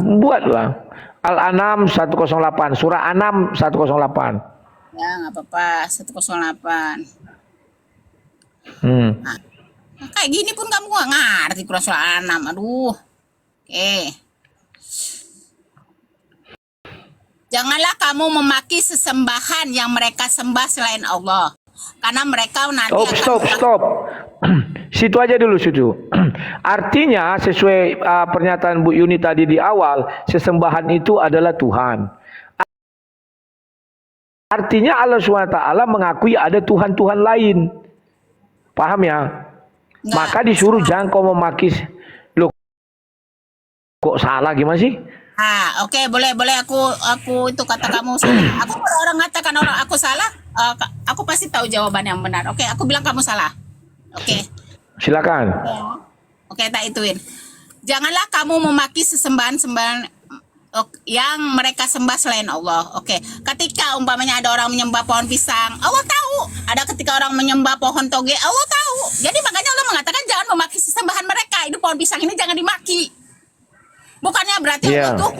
Buatlah. Al-An'am 108, surah An'am 108. Ya, nggak apa-apa. 108. Nah, kayak gini pun kamu nggak ngerti surah An'am. Aduh. Oke. Janganlah kamu memaki sesembahan yang mereka sembah selain Allah. Karena mereka nanti Stop. Situ aja dulu, situ. Artinya sesuai pernyataan Bu Yuni tadi di awal, sesembahan itu adalah Tuhan. Artinya Allah SWT mengakui ada Tuhan-Tuhan lain. Paham ya? Nggak. Maka disuruh jangan kau memaki. Loh, kok salah gimana sih? Oke, boleh aku itu kata kamu salah. Aku kalau orang katakan orang aku salah, aku pasti tahu jawaban yang benar. Oke, aku bilang kamu salah. Oke. Silakan. Oke, tak ituin. Janganlah kamu memaki sesembahan-sembahan yang mereka sembah selain Allah. Oke. Ketika umpamanya ada orang menyembah pohon pisang, Allah tahu. Ada ketika orang menyembah pohon toge, Allah tahu. Jadi makanya Allah mengatakan jangan memaki sesembahan mereka. Ini pohon pisang ini jangan dimaki. Bukannya berarti Allah tuh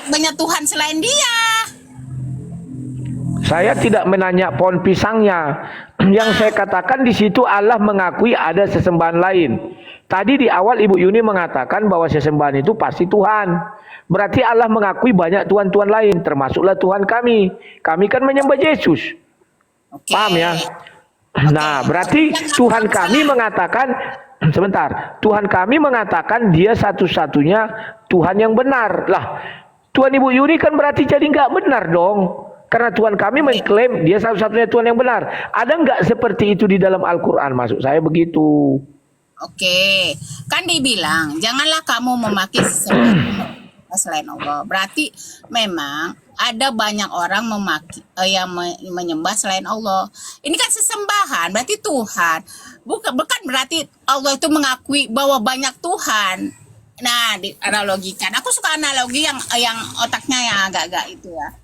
banyak Tuhan selain Dia. Saya tidak menanya pohon pisangnya. Yang saya katakan di situ Allah mengakui ada sesembahan lain. Tadi di awal Ibu Yuni mengatakan bahwa sesembahan itu pasti Tuhan. Berarti Allah mengakui banyak Tuhan-Tuhan lain, termasuklah Tuhan kami. Kami kan menyembah Yesus. Paham ya? Nah, berarti Tuhan kami mengatakan, sebentar, Tuhan kami mengatakan dia satu-satunya Tuhan yang benar. Lah, Tuhan Ibu Yuni kan berarti jadi nggak benar dong. Karena Tuhan kami mengklaim dia satu-satunya Tuhan yang benar. Ada nggak seperti itu di dalam Al-Quran? Maksud saya begitu. Oke, kan dibilang janganlah kamu memaki sesembahan selain Allah. Berarti memang ada banyak orang yang menyembah selain Allah. Ini kan sesembahan, berarti Tuhan. Bukan berarti Allah itu mengakui bahwa banyak Tuhan. Nah, dianalogikan. Aku suka analogi yang otaknya yang agak-agak itu ya.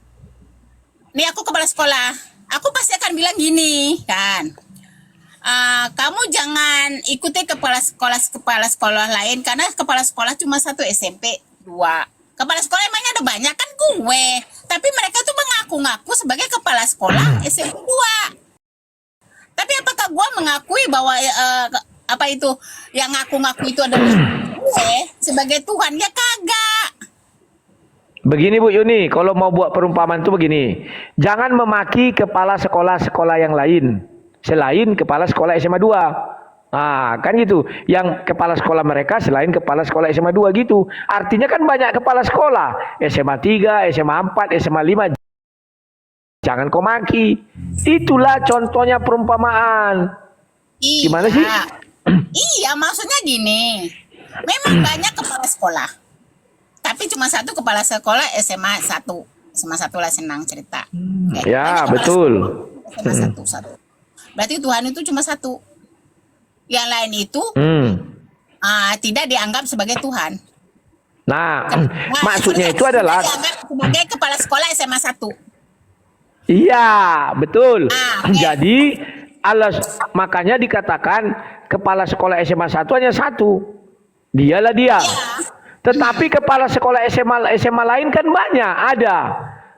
Nih aku kepala sekolah, aku pasti akan bilang gini kan, kamu jangan ikuti kepala sekolah lain karena kepala sekolah cuma satu SMP 2. Kepala sekolah emangnya ada banyak kan gue, tapi mereka tuh mengaku-ngaku sebagai kepala sekolah SMP 2. Tapi apakah gue mengakui bahwa apa itu yang ngaku-ngaku itu adalah gue sebagai Tuhan? Ya kagak. Begini Bu Yuni, kalau mau buat perumpamaan itu begini. Jangan memaki kepala sekolah-sekolah yang lain selain kepala sekolah SMA 2. Nah, kan gitu. Yang kepala sekolah mereka selain kepala sekolah SMA 2 gitu. Artinya kan banyak kepala sekolah. SMA 3, SMA 4, SMA 5. Jangan kau maki. Itulah contohnya perumpamaan. Iya. Gimana sih? Iya, maksudnya gini. Memang banyak kepala sekolah. Tapi cuma satu kepala sekolah SMA 1. SMA 1 lah senang cerita. Ya, betul. SMA 1. Berarti Tuhan itu cuma satu. Yang lain itu tidak dianggap sebagai Tuhan. Nah, maksudnya itu adalah dianggap sebagai kepala sekolah SMA 1. Iya, betul. Jadi Allah makanya dikatakan kepala sekolah SMA 1 hanya satu. Dialah dia. Ya. Tetapi kepala sekolah SMA lain kan banyak, ada.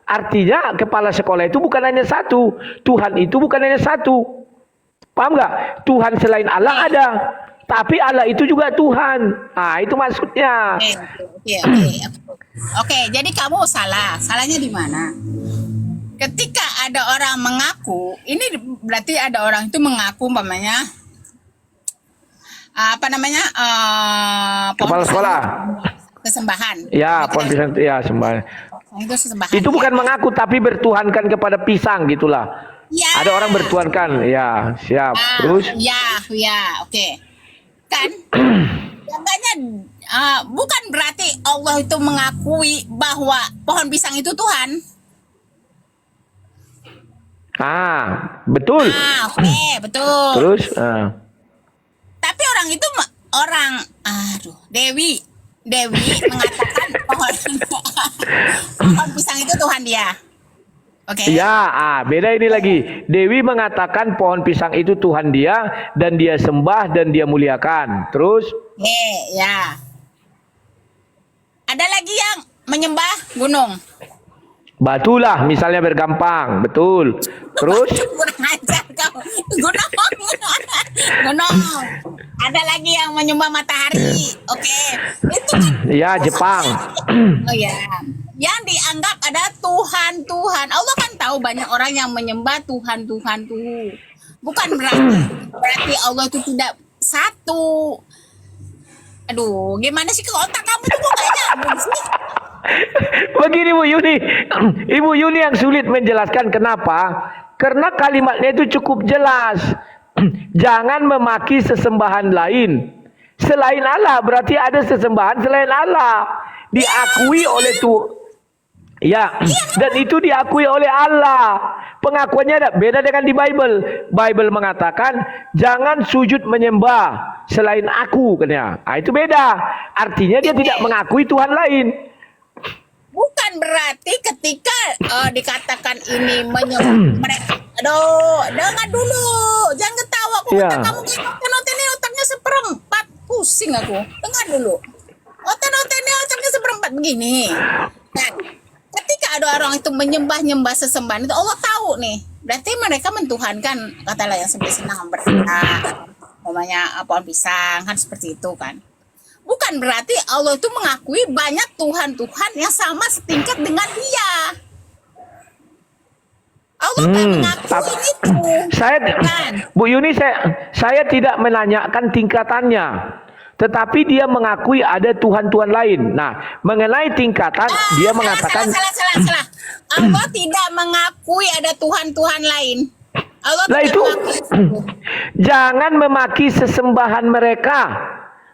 Artinya kepala sekolah itu bukan hanya satu. Tuhan itu bukan hanya satu. Paham nggak? Tuhan selain Allah ada. Tapi Allah itu juga Tuhan. Nah, itu maksudnya. Oke, jadi kamu salah. Salahnya di mana? Ketika ada orang mengaku, ini berarti ada orang itu mengaku umpamanya kepala sekolah kesembahan. Ya, pohon pisang itu ya sembahan. Itu sesembahan. Itu bukan mengaku tapi bertuhankan kepada pisang gitulah. Ya. Ada orang bertuhankan, ya siap. Terus? Ya, oke. Kan? Makanya bukan berarti Allah itu mengakui bahwa pohon pisang itu Tuhan. Betul. Oke, betul. Terus? Tapi orang itu Dewi mengatakan pohon pisang itu Tuhan dia. Oke. Ya, beda ini lagi. Dewi mengatakan pohon pisang itu Tuhan dia dan dia sembah dan dia muliakan. Terus? Ya. Ada lagi yang menyembah gunung. Batulah misalnya bergampang, betul. Terus Kurang ajar kau. Gunung. Gunung. Ada lagi yang menyembah matahari. Oke. Itu kan ya Jepang. oh ya. Yang dianggap ada Tuhan. Allah kan tahu banyak orang yang menyembah Tuhan tuh. Bukan berarti Allah itu tidak satu. Aduh, gimana sih ke otak kamu tuh kok kayak nyambung sih? Begini Bu Yuni, Ibu Yuni yang sulit menjelaskan kenapa? Karena kalimatnya itu cukup jelas. Jangan memaki sesembahan lain selain Allah. Berarti ada sesembahan selain Allah. Diakui oleh Tuhan. Ya, dan itu diakui oleh Allah. Pengakuannya ada beda dengan di Bible. Bible mengatakan jangan sujud menyembah selain aku, katanya. Itu beda. Artinya dia tidak mengakui Tuhan lain. Bukan berarti ketika dikatakan ini menyembah mereka. Aduh, dengar dulu. Jangan ketawa kok. Iya. Otak kamu kayak noten ini otaknya seperempat. Pusing aku. Dengar dulu. Noten ini otaknya seperempat begini. Nah, ketika ada orang itu menyembah sesembahan itu Allah tahu nih. Berarti mereka mentuhankan, katalah yang seperti senang berhala, namanya pohon pisang kan seperti itu kan. Bukan berarti Allah itu mengakui banyak Tuhan yang sama setingkat dengan dia. Allah kan mengakui itu. Kan? Bu Yuni, saya tidak menanyakan tingkatannya, tetapi dia mengakui ada Tuhan-Tuhan lain. Nah, mengenai tingkatan, dia mengatakan salah. Allah tidak mengakui ada Tuhan lain. Allah lah tidak itu mengakui itu. jangan memaki sesembahan mereka.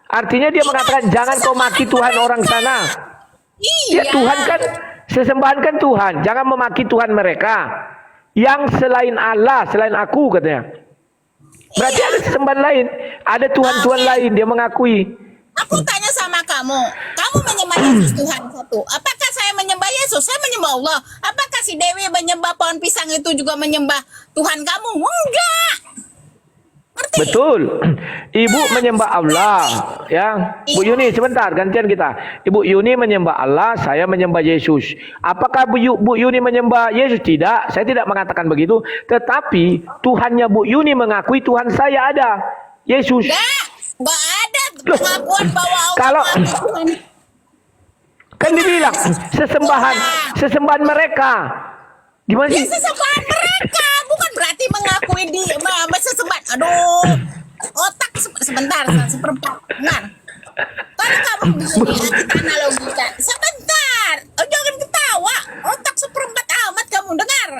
Artinya dia mengatakan jangan kau maki Tuhan orang sana. Ya Iya. Tuhan kan, sesembahan kan Tuhan. Jangan memaki Tuhan mereka. Yang selain Allah, selain aku, katanya. Berarti ada sesembahan lain. Ada Tuhan-Tuhan lain, dia mengakui. Aku tanya sama kamu menyembah Yesus Tuhan satu. Apakah saya menyembah Yesus? Saya menyembah Allah. Apakah si Dewi menyembah pohon pisang itu juga menyembah Tuhan kamu? Enggak. Ngerti? Betul. Ibu menyembah Allah. Ya, Bu Yuni, sebentar, gantian kita. Ibu Yuni menyembah Allah, saya menyembah Yesus. Apakah Bu Yuni menyembah Yesus? Tidak, saya tidak mengatakan begitu. Tetapi Tuhannya Bu Yuni mengakui Tuhan saya ada, Yesus. Enggak ada pengakuan bahwa Allah Kalau mengakui Tuhan. kan dibilang sesembahan mereka. Gimana Ya sih? sesembahan mereka, bukan berarti mengakui di sesembahan. Aduh, otak sebentar, seperempat. Benar. Kalau kamu begini, kita analogikan. Sebentar, jangan ketawa. Otak seperempat amat kamu dengar.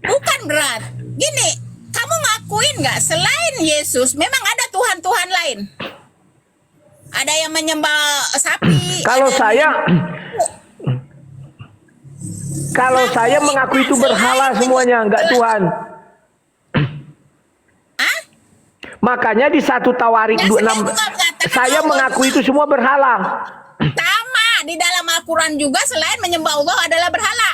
Bukan berat. Gini, kamu ngakuin nggak selain Yesus memang ada Tuhan lain? Ada yang menyembah sapi. Kalau ada saya yang saya mengakui itu berhala semuanya, enggak Tuhan. Hah? Makanya di 1 Tawarik Ya, 26 saya mengakui itu semua berhala. Sama di dalam Al-Quran juga selain menyembah Allah adalah berhala.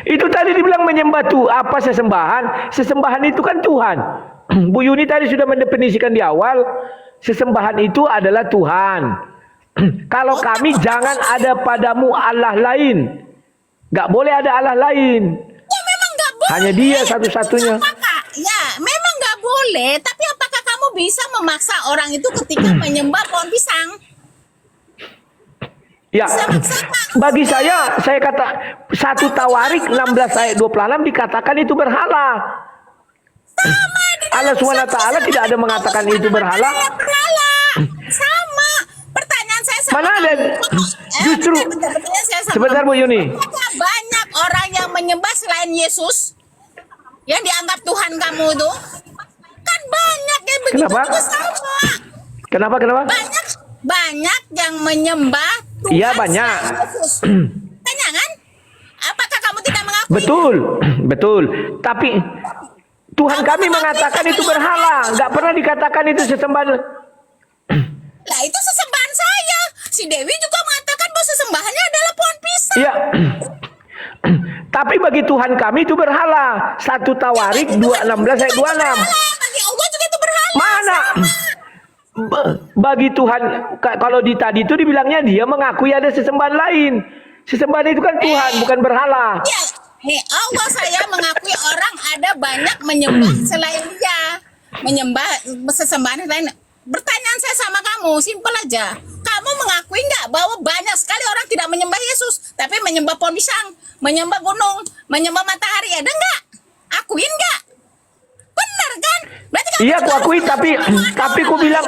Itu tadi dibilang menyembah tuh apa sesembahan? Sesembahan itu kan Tuhan. Bu Yuni tadi sudah mendefinisikan di awal, sesembahan itu adalah Tuhan. Kalau kami jangan ada padamu Allah lain. Gak boleh ada Allah lain. Ya memang nggak boleh. Hanya dia satu-satunya. Apakah? Ya memang nggak boleh. Tapi apakah kamu bisa memaksa orang itu ketika menyembah pohon pisang? Ya, bagi saya kata 1 Tawarik 16 ayat 26 dikatakan itu berhala. Allah SWT tidak ada mengatakan itu berhala. Berhala. Sama. Pertanyaan saya sama Mana ada? kamu. Justru Pertanyaan saya sama sebentar kamu. Bu Yuni. Apakah banyak orang yang menyembah selain Yesus yang dianggap Tuhan kamu itu? Kan banyak yang begitu Kenapa? juga sama. Kenapa? Banyak yang menyembah Tuhan Iya, banyak. selain Yesus. Tanya kan? Apakah kamu tidak mengakui? Betul. Tapi Tuhan kami mengatakan itu berhala. Nggak pernah dikatakan itu sesembahan. Lah itu sesembahan saya. Si Dewi juga mengatakan bahwa sesembahannya adalah pohon pisang. Iya. Tapi bagi Tuhan kami itu berhala. 1 Tawarik 2:16 ayat 26. Bagi Allah juga itu berhala. Mana? Bagi Tuhan, kalau di tadi itu dibilangnya dia mengakui ada sesembahan lain. Sesembahan itu kan Tuhan, bukan berhala. Ya, Allah saya mengakui orang ada banyak menyembah selain dia, menyembah sesembahan lain. Pertanyaan saya sama kamu, simpel aja. Kamu mengakui nggak bahwa banyak sekali orang tidak menyembah Yesus, tapi menyembah pohon pisang, menyembah gunung, menyembah matahari, ada nggak? Akuin nggak? Benar kan? Berarti kamu Iya, aku akui, tapi aku bilang,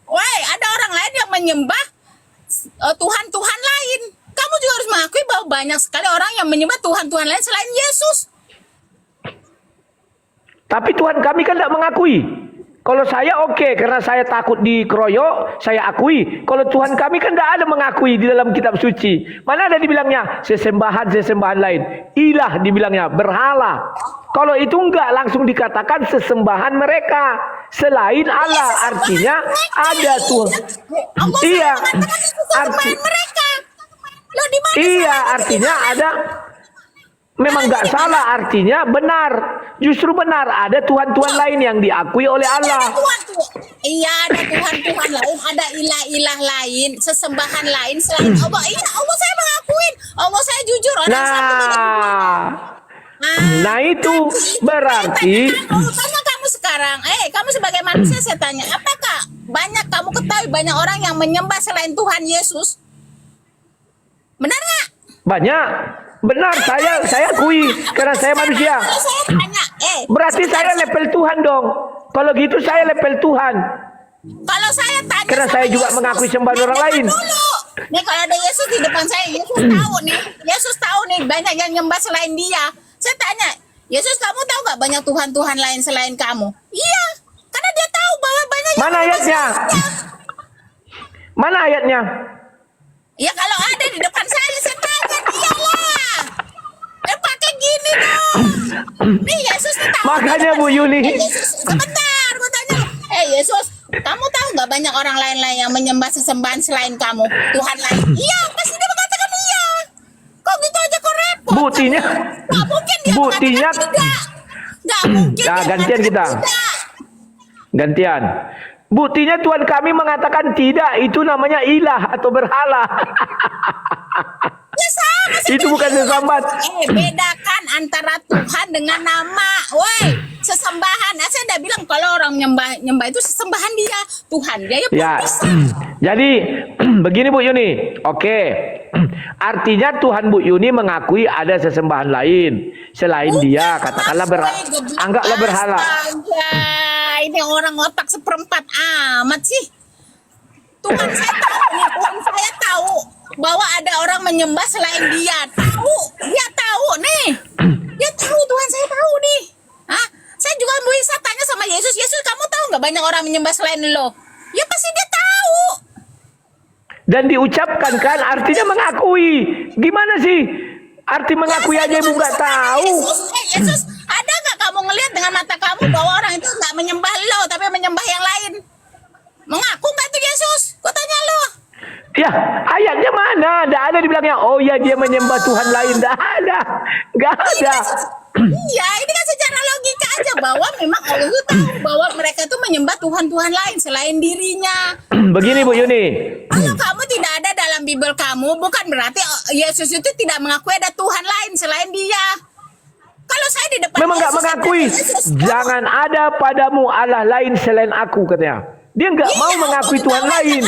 woi, ada orang lain yang menyembah Tuhan-Tuhan lain. Kamu juga harus mengakui bahwa banyak sekali orang yang menyembah Tuhan-Tuhan lain selain Yesus. tapi Tuhan kami kan tidak mengakui. Kalau saya oke, karena saya takut dikeroyok, saya akui. Kalau Tuhan kami kan tidak ada mengakui di dalam kitab suci. Mana ada dibilangnya sesembahan lain. Ilah dibilangnya, berhala. Kalau itu enggak langsung dikatakan sesembahan mereka selain Allah. Artinya ada Tuhan. Iya. Mereka. Loh, di mana Iya, artinya ada. Memang nggak salah, artinya benar. Justru benar, ada Tuhan-Tuhan lain yang diakui oleh Allah. Iya, ada Tuhan-Tuhan lain, ada ilah-ilah lain, sesembahan lain selain Allah. Iya, Allah saya mengakuin. Allah saya jujur. Orang Nah itu berarti. Tanya kamu sekarang, kamu sebagai manusia saya tanya, apakah banyak kamu ketahui banyak orang yang menyembah selain Tuhan Yesus? Benar nggak? Banyak. Benar, saya akui karena saya manusia. Saya tanya, berarti saya level Tuhan dong. Kalau gitu saya level Tuhan. Kalau saya tanya, karena saya juga Yesus, mengakui sembahan orang lain. Nih kalau ada Yesus di depan saya, Yesus tahu nih banyak yang nyembah selain dia. Saya tanya, Yesus kamu tahu nggak banyak Tuhan-Tuhan lain selain kamu? Iya, karena dia tahu bahwa banyak yang Mana ayatnya? Mana ayatnya? Ya kalau ada di depan saya tanya dia lah. Pakai gini dong. Nih Yesus tahu. Makanya Bu Yuni. Yesus, sebentar, gue tanya. Yesus, kamu tahu nggak banyak orang lain yang menyembah sesembahan selain kamu, Tuhan lain? Iya, pasti dia mengatakan iya. Kok gitu aja kok repot? Buktinya. Nggak mungkin dia Buktinya. mengatakan tidak. Nggak mungkin. Nah, dia gantian kita. tidak. Gantian. Buktinya Tuhan kami mengatakan tidak, itu namanya ilah atau berhala. Ya sama sih. Itu bukan sesambat. Bedakan antara Tuhan dengan nama. Woi, sesembahan. Saya udah bilang kalau orang nyembah itu sesembahan dia. Tuhan dia Ya. Jadi begini Bu Yuni. Oke. Artinya Tuhan Bu Yuni mengakui ada sesembahan lain selain dia, katakanlah anggaplah berhala. Ini orang otak seperempat amat sih. Tuhan saya tahu bahwa ada orang menyembah selain dia. Dia tahu nih. Dia tahu, Tuhan saya tahu nih. Saya juga bisa tanya sama Yesus, kamu tahu nggak banyak orang menyembah selain lo? Ya pasti dia tahu. Dan diucapkan kan artinya mengakui. Gimana sih? Arti mengakui aja Ibu nggak tahu. Yesus, ada nggak kamu ngelihat dengan mata kamu bahwa orang itu nggak menyembah lo, tapi menyembah yang lain? Mengaku nggak tuh Yesus? Gue tanya lo. Ya, ayatnya mana? Nggak ada dibilangnya, oh ya dia menyembah Tuhan lain. Nggak ada. Nggak ada. Iya, ini kan secara logika aja bahwa memang Allah itu tahu bahwa mereka itu menyembah Tuhan-Tuhan lain selain dirinya. Begini Bu Yuni. Kalau kamu tidak ada dalam Bible kamu, bukan berarti Yesus itu tidak mengakui ada Tuhan lain selain dia. Kalau saya di depan Memang nggak mengakui. Jangan ada padamu Allah lain selain aku, katanya. Dia nggak mau mengakui Tuhan lain.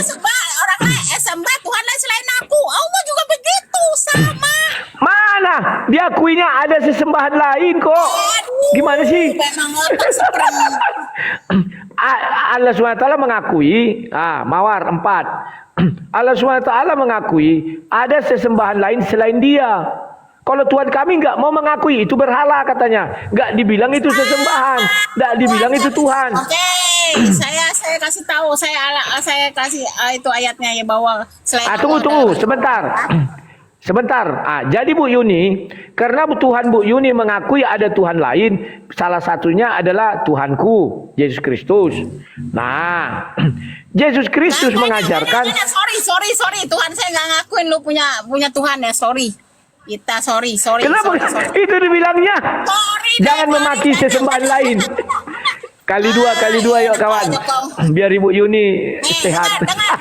Orang lain sembah Tuhan lain selain aku. Allah juga begitu, sama. Mana? Diakuinya ada sesembahan lain kok. Gimana sih? Allah SWT mengakui, Mawar 4. Allah SWT mengakui ada sesembahan lain selain dia. Kalau Tuhan kami nggak mau mengakui, itu berhala katanya. Nggak dibilang itu sesembahan, nggak dibilang itu Tuhan. Oke, saya kasih tahu, saya kasih itu ayatnya ya bahwa selain tunggu sebentar. Jadi Bu Yuni, karena Tuhan Bu Yuni mengakui ada Tuhan lain, salah satunya adalah Tuhanku, Yesus Kristus. Nah, Yesus Kristus mengajarkan. Sorry, Tuhan saya nggak ngakuin lu punya Tuhan ya, sorry. Sorry. Kenapa? Sorry. Itu dibilangnya. Jangan memaki sesembahan lain. Kali dua yuk kawan. Biar Ibu Yuni sehat. Dengar.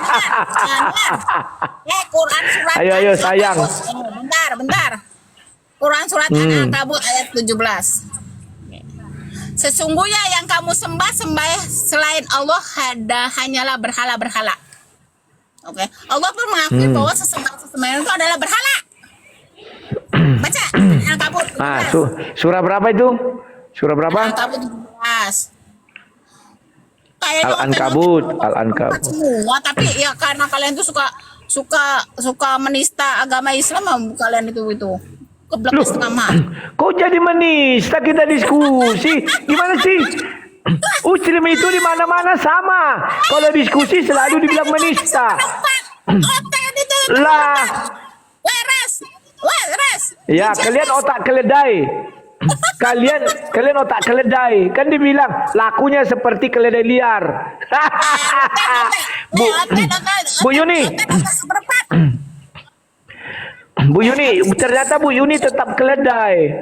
Quran surat Ayo sayang. Bentar. Quran surat Al-Ankabut ayat 17. Sesungguhnya yang kamu sembah selain Allah hanyalah berhala-berhala. Oke. Allah pun mengakui bahwa sesembahan itu adalah berhala. Baca Al-Ankabut 17. Surah berapa itu? Surah berapa? Al-Ankabut 17. Al-Ankabut. Semua, tapi ya karena kalian tuh suka menista agama Islam, kalian itu keblek setengah mati. Kok jadi menista? Kita diskusi. Gimana sih? Muslim itu di mana-mana sama. Kalau diskusi selalu dibilang menista. Lah. Waras. Ya, kalian otak keledai. Kalian otak keledai. Kan dibilang lakunya seperti keledai liar. Bu Yuni. Bu Yuni, ternyata Bu Yuni tetap keledai.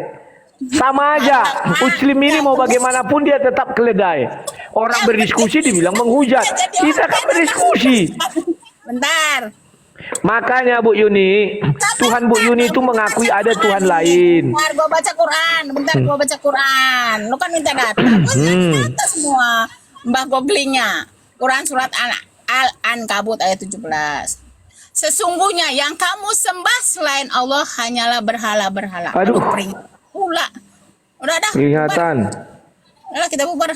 Sama aja. Muslim ini mau bagaimanapun dia tetap keledai. Orang berdiskusi dibilang menghujat. Kita kan berdiskusi. Bentar. Makanya Bu Yuni, Tuhan Bu Yuni itu mengakui ada Tuhan lain. Bentar gua baca Quran. Lu kan minta data. Gua data semua. Mbah googlingnya. Quran surat Al-Ankabut ayat 17. Sesungguhnya yang kamu sembah selain Allah hanyalah berhala-berhala. Aduh. Pula. Udah dah. Kelihatan. Udah kita bubar.